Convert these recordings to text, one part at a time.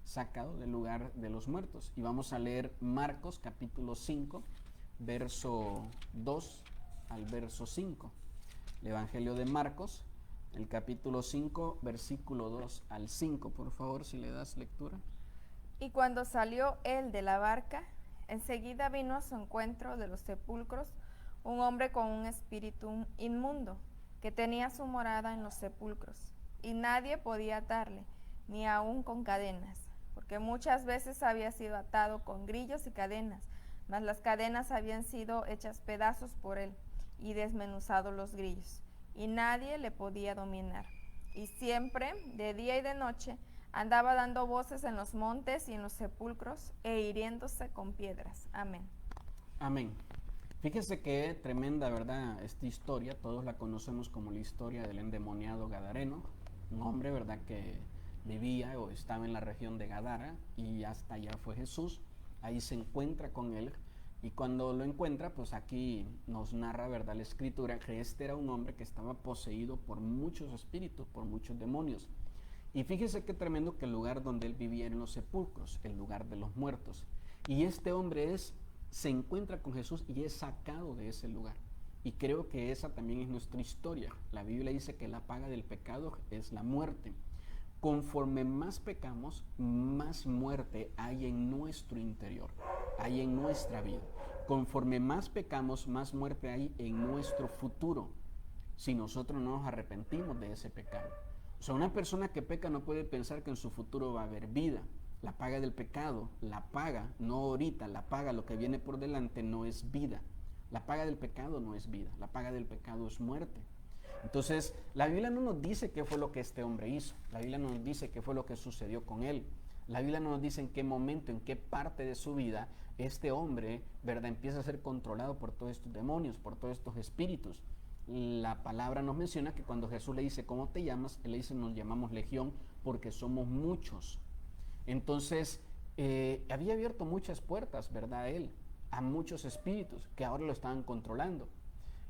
sacado del lugar de los muertos. Y vamos a leer Marcos capítulo 5, verso 2 al verso 5. El Evangelio de Marcos, el capítulo 5, versículo 2 al 5. Por favor, si le das lectura. Y cuando salió él de la barca, enseguida vino a su encuentro de los sepulcros un hombre con un espíritu inmundo, que tenía su morada en los sepulcros, y nadie podía atarle, ni aun con cadenas, porque muchas veces había sido atado con grillos y cadenas, mas las cadenas habían sido hechas pedazos por él, y desmenuzados los grillos, y nadie le podía dominar. Y siempre, de día y de noche, andaba dando voces en los montes y en los sepulcros, e hiriéndose con piedras. Amén. Amén. Fíjese que tremenda, ¿verdad? Esta historia, todos la conocemos como la historia del endemoniado gadareno, un hombre, ¿verdad?, que vivía o estaba en la región de Gadara, y hasta allá fue Jesús. Ahí se encuentra con él, y cuando lo encuentra, pues aquí nos narra, ¿verdad?, la escritura, que este era un hombre que estaba poseído por muchos espíritus, por muchos demonios. Y fíjese qué tremendo que el lugar donde él vivía era en los sepulcros, el lugar de los muertos. Y este hombre se encuentra con Jesús y es sacado de ese lugar. Y creo que esa también es nuestra historia. La Biblia dice que la paga del pecado es la muerte. Conforme más pecamos, más muerte hay en nuestro interior, hay en nuestra vida. Conforme más pecamos, más muerte hay en nuestro futuro, si nosotros no nos arrepentimos de ese pecado. O sea, una persona que peca no puede pensar que en su futuro va a haber vida. La paga del pecado, la paga, no ahorita, la paga, lo que viene por delante, no es vida. La paga del pecado no es vida, la paga del pecado es muerte. Entonces, la Biblia no nos dice qué fue lo que este hombre hizo, la Biblia no nos dice qué fue lo que sucedió con él, la Biblia no nos dice en qué momento, en qué parte de su vida este hombre, ¿verdad?, empieza a ser controlado por todos estos demonios, por todos estos espíritus. La palabra nos menciona que cuando Jesús le dice, ¿cómo te llamas?, él le dice, nos llamamos Legión porque somos muchos. Entonces, había abierto muchas puertas, ¿verdad?, él, a muchos espíritus que ahora lo estaban controlando.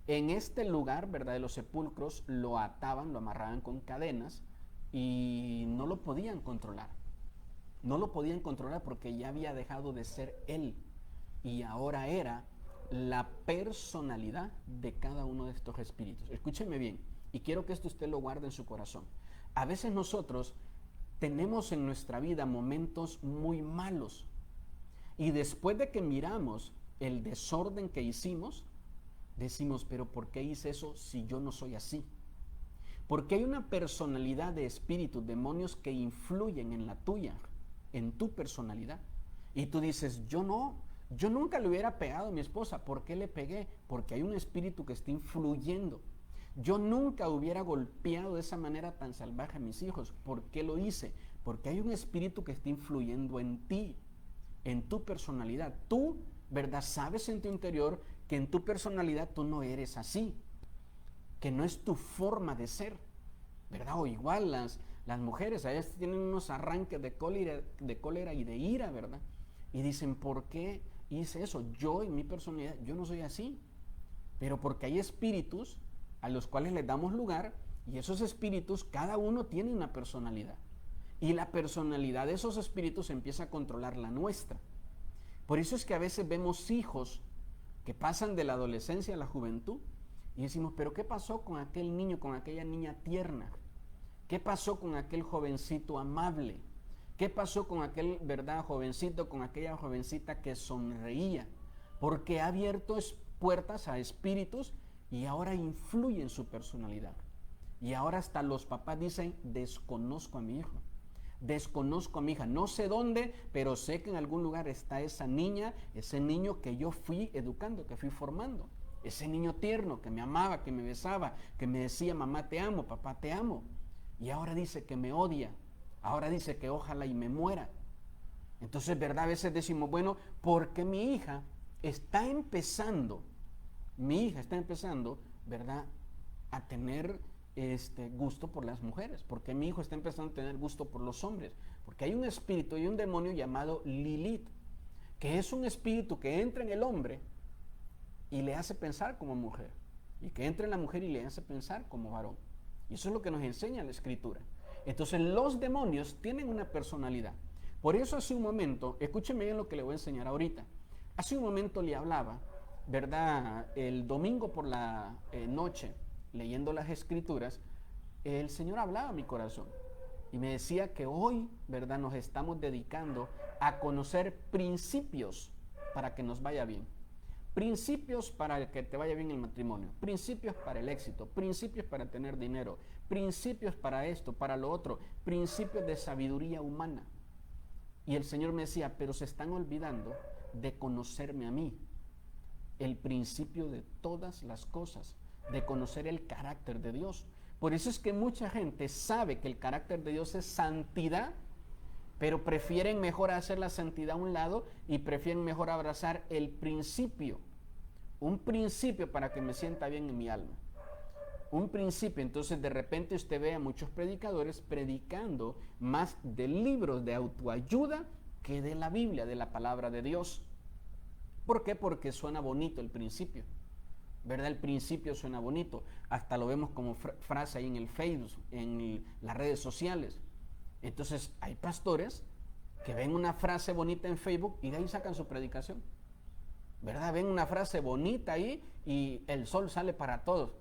En este lugar, ¿verdad?, de los sepulcros, lo ataban, lo amarraban con cadenas y no lo podían controlar. No lo podían controlar porque ya había dejado de ser él y ahora era la personalidad de cada uno de estos espíritus. Escúcheme bien, y quiero que esto usted lo guarde en su corazón. A veces nosotros tenemos en nuestra vida momentos muy malos y después de que miramos el desorden que hicimos, decimos, pero ¿por qué hice eso si yo no soy así? Porque hay una personalidad de espíritus, demonios que influyen en la tuya, en tu personalidad. Y tú dices, yo nunca le hubiera pegado a mi esposa. ¿Por qué le pegué? Porque hay un espíritu que está influyendo. Yo nunca hubiera golpeado de esa manera tan salvaje a mis hijos. ¿Por qué lo hice? Porque hay un espíritu que está influyendo en ti, en tu personalidad. Tú, ¿verdad?, sabes en tu interior que en tu personalidad tú no eres así, que no es tu forma de ser, ¿verdad? O igual las mujeres a veces tienen unos arranques de cólera y de ira, ¿verdad? Y dicen, ¿por qué hice eso? Yo en mi personalidad, yo no soy así. Pero porque hay espíritus a los cuales les damos lugar y esos espíritus, cada uno tiene una personalidad. Y la personalidad de esos espíritus empieza a controlar la nuestra. Por eso es que a veces vemos hijos que pasan de la adolescencia a la juventud y decimos, pero ¿qué pasó con aquel niño, con aquella niña tierna? ¿Qué pasó con aquel jovencito amable? ¿Qué pasó con aquel, verdad, jovencito, con aquella jovencita que sonreía? Porque ha abierto puertas a espíritus y ahora influye en su personalidad. Y ahora hasta los papás dicen, desconozco a mi hijo, desconozco a mi hija, no sé dónde, pero sé que en algún lugar está esa niña, ese niño que yo fui educando, que fui formando. Ese niño tierno que me amaba, que me besaba, que me decía, mamá te amo, papá te amo. Y ahora dice que me odia, ahora dice que ojalá y me muera. Entonces, ¿verdad? A veces decimos, bueno, porque mi hija está empezando, ¿verdad?, a tener gusto por las mujeres, porque mi hijo está empezando a tener gusto por los hombres, porque hay un espíritu y un demonio llamado Lilith, que es un espíritu que entra en el hombre y le hace pensar como mujer, y que entra en la mujer y le hace pensar como varón. Y eso es lo que nos enseña la escritura. Entonces los demonios tienen una personalidad. Por eso hace un momento, escúcheme bien lo que le voy a enseñar ahorita. Hace un momento le hablaba, ¿verdad? El domingo por la noche, leyendo las escrituras, el Señor hablaba a mi corazón y me decía que hoy, ¿verdad? Nos estamos dedicando a conocer principios para que nos vaya bien. Principios para que te vaya bien el matrimonio, principios para el éxito, principios para tener dinero, principios para esto, para lo otro, principios de sabiduría humana. Y el Señor me decía, pero se están olvidando de conocerme a mí, el principio de todas las cosas, de conocer el carácter de Dios. Por eso es que mucha gente sabe que el carácter de Dios es santidad, pero prefieren mejor hacer la santidad a un lado y prefieren mejor abrazar el principio. Un principio para que me sienta bien en mi alma. Un principio. Entonces de repente usted ve a muchos predicadores predicando más de libros de autoayuda que de la Biblia, de la palabra de Dios. ¿Por qué? Porque suena bonito el principio, ¿verdad? El principio suena bonito. Hasta lo vemos como frase ahí en el Facebook, en las redes sociales. Entonces hay pastores que ven una frase bonita en Facebook y de ahí sacan su predicación, ¿verdad? Ven una frase bonita ahí y el sol sale para todos.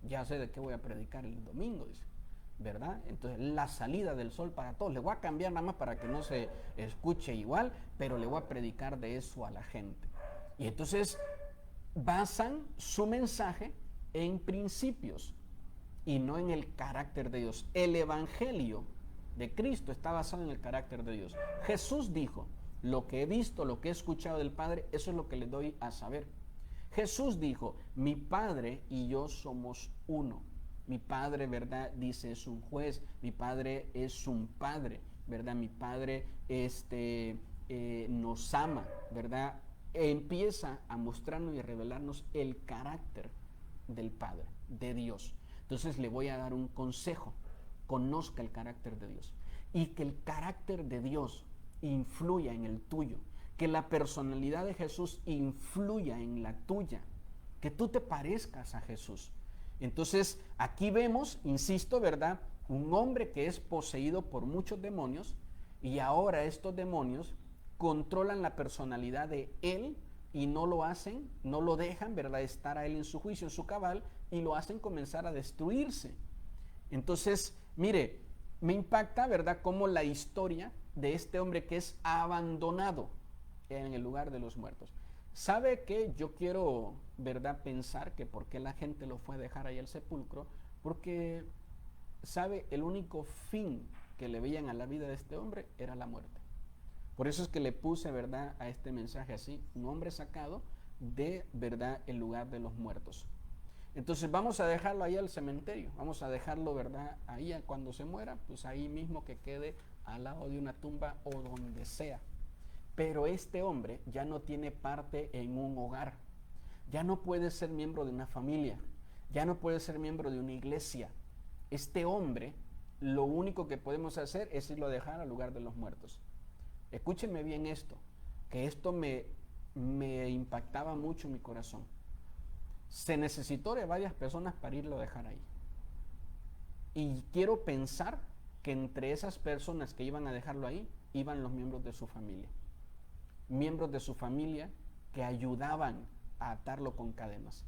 Ya sé de qué voy a predicar el domingo, dice, ¿verdad? Entonces la salida del sol para todos. Le voy a cambiar nada más para que no se escuche igual, pero le voy a predicar de eso a la gente. Y entonces basan su mensaje en principios y no en el carácter de Dios. El evangelio de Cristo está basado en el carácter de Dios. Jesús dijo, lo que he visto, lo que he escuchado del Padre, eso es lo que le doy a saber. Jesús dijo, mi Padre y yo somos uno. Mi Padre, ¿verdad? Dice, es un juez. Mi Padre es un Padre, ¿verdad? Mi Padre nos ama, ¿verdad? Empieza a mostrarnos y a revelarnos el carácter del Padre, de Dios. Entonces le voy a dar un consejo. Conozca el carácter de Dios y que el carácter de Dios influya en el tuyo, que la personalidad de Jesús influya en la tuya, que tú te parezcas a Jesús. Entonces aquí vemos, insisto, ¿verdad? Un hombre que es poseído por muchos demonios y ahora estos demonios controlan la personalidad de él y no lo hacen, no lo dejan, ¿verdad? Estar a él en su juicio, en su cabal, y lo hacen comenzar a destruirse. Entonces, mire, me impacta, ¿verdad?, cómo la historia de este hombre que es abandonado en el lugar de los muertos. ¿Sabe qué? Yo quiero, ¿verdad?, pensar que por qué la gente lo fue a dejar ahí al sepulcro, porque, ¿sabe? El único fin que le veían a la vida de este hombre era la muerte. Por eso es que le puse, ¿verdad?, a este mensaje así, un hombre sacado de, ¿verdad?, el lugar de los muertos. Entonces vamos a dejarlo ahí al cementerio, vamos a dejarlo, ¿verdad?, ahí cuando se muera, pues ahí mismo que quede al lado de una tumba o donde sea. Pero este hombre ya no tiene parte en un hogar, ya no puede ser miembro de una familia, ya no puede ser miembro de una iglesia. Este hombre, lo único que podemos hacer es irlo a dejar al lugar de los muertos. Escúchenme bien esto, que esto me impactaba mucho en mi corazón. Se necesitó de varias personas para irlo a dejar ahí. Y quiero pensar que entre esas personas que iban a dejarlo ahí, iban los miembros de su familia. Miembros de su familia que ayudaban a atarlo con cadenas.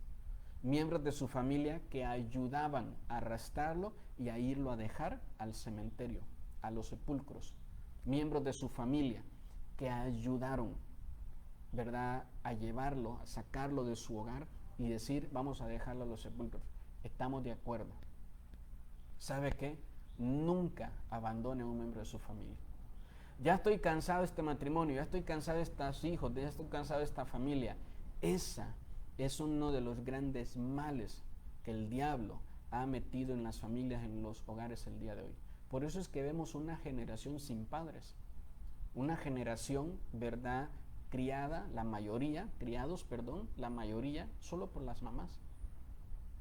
Miembros de su familia que ayudaban a arrastrarlo y a irlo a dejar al cementerio, a los sepulcros. Miembros de su familia que ayudaron, ¿verdad?, a llevarlo, a sacarlo de su hogar y decir, vamos a dejarlo a los sepulcros. Estamos de acuerdo. ¿Sabe qué? Nunca abandone a un miembro de su familia. Ya estoy cansado de este matrimonio, ya estoy cansado de estos hijos, ya estoy cansado de esta familia. Esa es uno de los grandes males que el diablo ha metido en las familias, en los hogares el día de hoy. Por eso es que vemos una generación sin padres, una generación, ¿verdad?, criada, la mayoría solo por las mamás.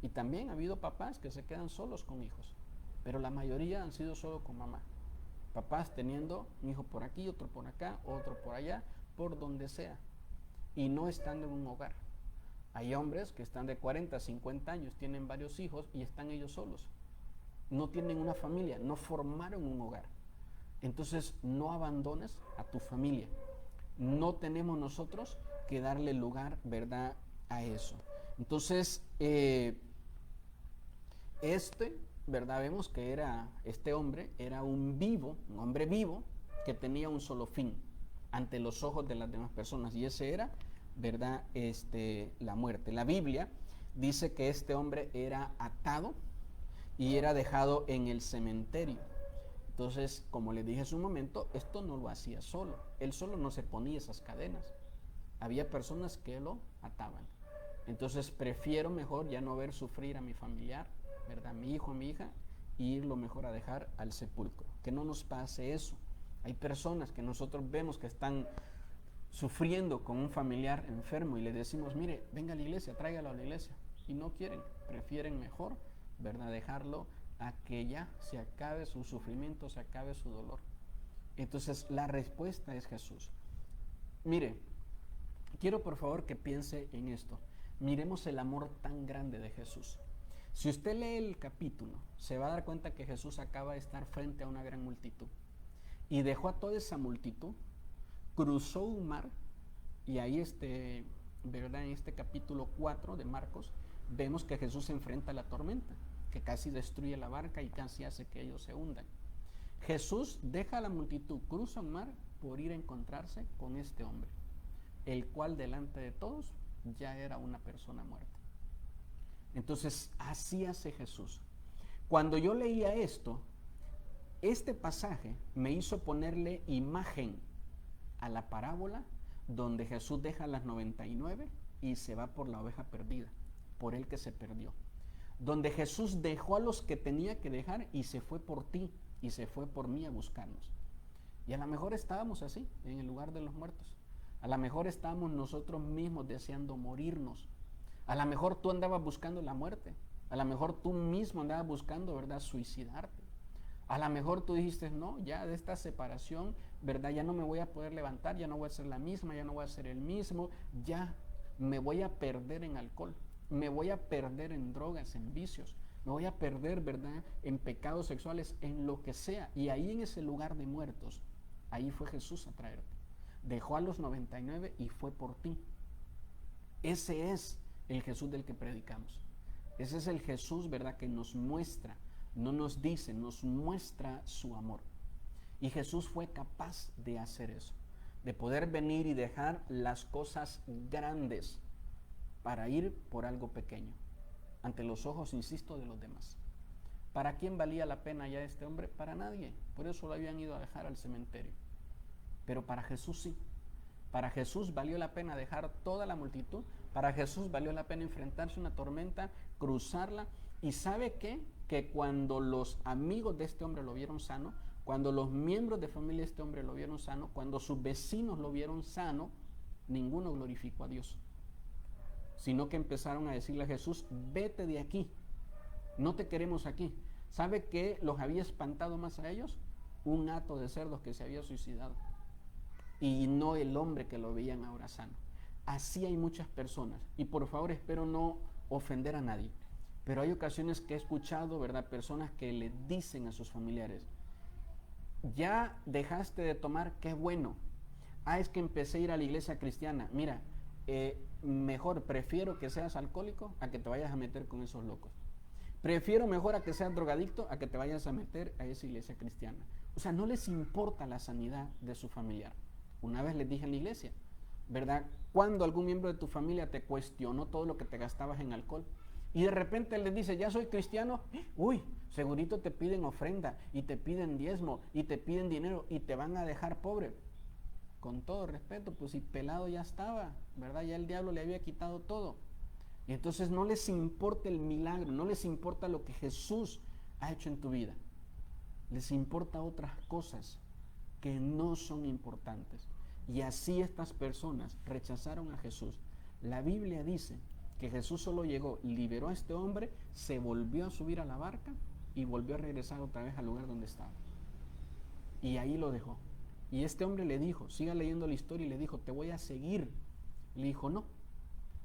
Y también ha habido papás que se quedan solos con hijos, pero la mayoría han sido solo con mamá. Papás teniendo un hijo por aquí, otro por acá, otro por allá, por donde sea, y no estando en un hogar. Hay hombres que están de 40, 50 años, tienen varios hijos y están ellos solos. No tienen una familia, no formaron un hogar. Entonces no abandones a tu familia. No tenemos nosotros que darle lugar, ¿verdad?, a eso. Entonces, ¿verdad? Vemos que este hombre era un hombre vivo, que tenía un solo fin ante los ojos de las demás personas, y ese era, ¿verdad?, la muerte. La Biblia dice que este hombre era atado y era dejado en el cementerio. Entonces, como le dije hace un momento, esto no lo hacía solo. Él solo no se ponía esas cadenas. Había personas que lo ataban. Entonces, prefiero mejor ya no ver sufrir a mi familiar, ¿verdad?, a mi hijo, a mi hija, y irlo mejor a dejar al sepulcro. Que no nos pase eso. Hay personas que nosotros vemos que están sufriendo con un familiar enfermo y le decimos, mire, venga a la iglesia, tráigalo a la iglesia. Y no quieren, prefieren mejor, ¿verdad?, dejarlo a que ya se acabe su sufrimiento, se acabe su dolor. Entonces la respuesta es Jesús. Mire, quiero por favor que piense en esto. Miremos el amor tan grande de Jesús. Si usted lee el capítulo, se va a dar cuenta que Jesús acaba de estar frente a una gran multitud y dejó a toda esa multitud, cruzó un mar, y ahí ¿verdad?, en este capítulo 4 de Marcos vemos que Jesús se enfrenta a la tormenta, que casi destruye la barca y casi hace que ellos se hundan. Jesús deja a la multitud, cruza un mar por ir a encontrarse con este hombre, el cual delante de todos ya era una persona muerta. Entonces, así hace Jesús. Cuando yo leía esto, este pasaje me hizo ponerle imagen a la parábola donde Jesús deja las 99 y se va por la oveja perdida, por el que se perdió. Donde Jesús dejó a los que tenía que dejar y se fue por ti y se fue por mí a buscarnos. Y a lo mejor estábamos así, en el lugar de los muertos. A lo mejor estábamos nosotros mismos deseando morirnos. A lo mejor tú andabas buscando la muerte. A lo mejor tú mismo andabas buscando, ¿verdad?, suicidarte. A lo mejor tú dijiste, no, ya de esta separación, ¿verdad?, ya no me voy a poder levantar, ya no voy a ser la misma, ya no voy a ser el mismo, ya me voy a perder en alcohol, me voy a perder en drogas, en vicios, me voy a perder, ¿verdad?, en pecados sexuales, en lo que sea. Y ahí en ese lugar de muertos, ahí fue Jesús a traerte. Dejó a los 99 y fue por ti. Ese es el Jesús del que predicamos. Ese es el Jesús, ¿verdad?, que nos muestra, no nos dice, nos muestra su amor. Y Jesús fue capaz de hacer eso, de poder venir y dejar las cosas grandes para ir por algo pequeño, ante los ojos, insisto, de los demás. ¿Para quién valía la pena ya este hombre? Para nadie. Por eso lo habían ido a dejar al cementerio. Pero para Jesús sí. Para Jesús valió la pena dejar toda la multitud. Para Jesús valió la pena enfrentarse a una tormenta, cruzarla. ¿Y sabe qué? Que cuando los amigos de este hombre lo vieron sano, cuando los miembros de familia de este hombre lo vieron sano, cuando sus vecinos lo vieron sano, ninguno glorificó a Dios, sino que empezaron a decirle a Jesús, vete de aquí, no te queremos aquí. ¿Sabe qué los había espantado más a ellos? Un hato de cerdos que se había suicidado, y no el hombre que lo veían ahora sano. Así hay muchas personas, y por favor espero no ofender a nadie, pero hay ocasiones que he escuchado, ¿verdad?, personas que le dicen a sus familiares, ya dejaste de tomar, qué bueno. Es que empecé a ir a la iglesia cristiana. Mira, mejor prefiero que seas alcohólico a que te vayas a meter con esos locos. Prefiero mejor a que seas drogadicto a que te vayas a meter a esa iglesia cristiana. O sea, no les importa la sanidad de su familiar. Una vez les dije en la iglesia, ¿verdad?, cuando algún miembro de tu familia te cuestionó todo lo que te gastabas en alcohol y de repente les dice, ya soy cristiano, uy, segurito te piden ofrenda y te piden diezmo y te piden dinero y te van a dejar pobre. Con todo respeto, pues si pelado ya estaba, ¿verdad? Ya el diablo le había quitado todo. Y entonces no les importa el milagro, no les importa lo que Jesús ha hecho en tu vida. Les importa otras cosas que no son importantes. Y así estas personas rechazaron a Jesús. La Biblia dice que Jesús solo llegó, liberó a este hombre, se volvió a subir a la barca y volvió a regresar otra vez al lugar donde estaba. Y ahí lo dejó. Y este hombre le dijo, siga leyendo la historia, y le dijo, te voy a seguir. Le dijo, no,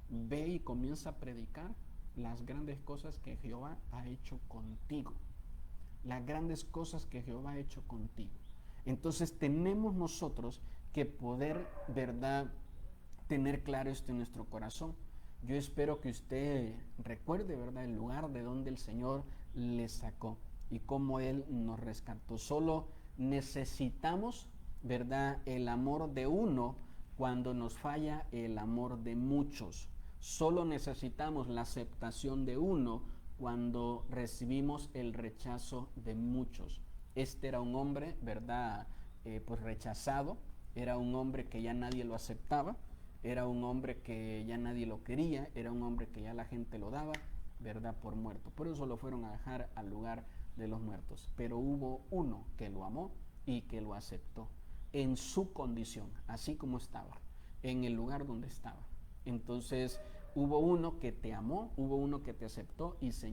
ve y comienza a predicar las grandes cosas que Jehová ha hecho contigo. Las grandes cosas que Jehová ha hecho contigo. Entonces tenemos nosotros que poder, ¿verdad?, tener claro esto en nuestro corazón. Yo espero que usted recuerde, ¿verdad?, el lugar de donde el Señor le sacó y cómo Él nos rescató. Solo necesitamos, ¿verdad?, el amor de uno cuando nos falla el amor de muchos. Solo necesitamos la aceptación de uno cuando recibimos el rechazo de muchos. Este era un hombre, ¿verdad?, pues rechazado, era un hombre que ya nadie lo aceptaba, era un hombre que ya nadie lo quería, era un hombre que ya la gente lo daba, ¿verdad?, por muerto. Por eso lo fueron a dejar al lugar de los muertos. Pero hubo uno que lo amó y que lo aceptó en su condición, así como estaba, en el lugar donde estaba. Entonces hubo uno que te amó, hubo uno que te aceptó y se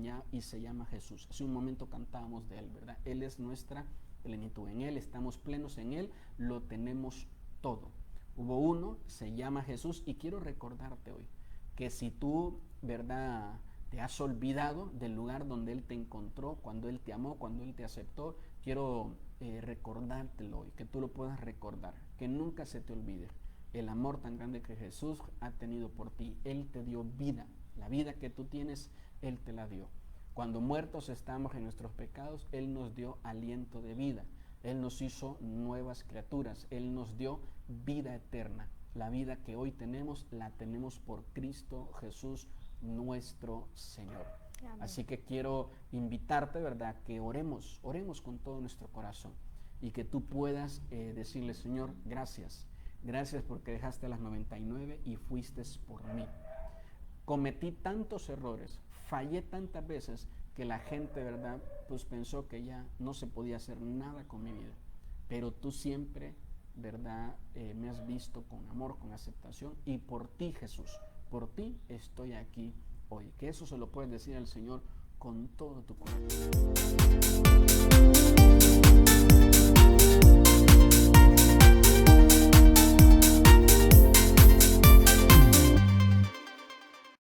llama Jesús. Hace un momento cantábamos de Él, ¿verdad? Él es nuestra plenitud, en Él estamos plenos, en Él lo tenemos todo. Hubo uno, se llama Jesús, y quiero recordarte hoy que si tú, ¿verdad?, te has olvidado del lugar donde Él te encontró, cuando Él te amó, cuando Él te aceptó, quiero recordártelo hoy, que tú lo puedas recordar, que nunca se te olvide el amor tan grande que Jesús ha tenido por ti. Él te dio vida, la vida que tú tienes, Él te la dio. Cuando muertos estamos en nuestros pecados, Él nos dio aliento de vida. Él nos hizo nuevas criaturas, Él nos dio vida eterna. La vida que hoy tenemos, la tenemos por Cristo Jesús, nuestro Señor. Amén. Así que quiero invitarte, ¿verdad?, que oremos con todo nuestro corazón y que tú puedas decirle: Señor, gracias. Gracias porque dejaste las 99 y fuiste por mí. Cometí tantos errores, fallé tantas veces que la gente, ¿verdad?, pues pensó que ya no se podía hacer nada con mi vida. Pero tú siempre, ¿verdad?, me has visto con amor, con aceptación, y por ti, Jesús, por ti estoy aquí hoy. Que eso se lo puedes decir al Señor con todo tu corazón.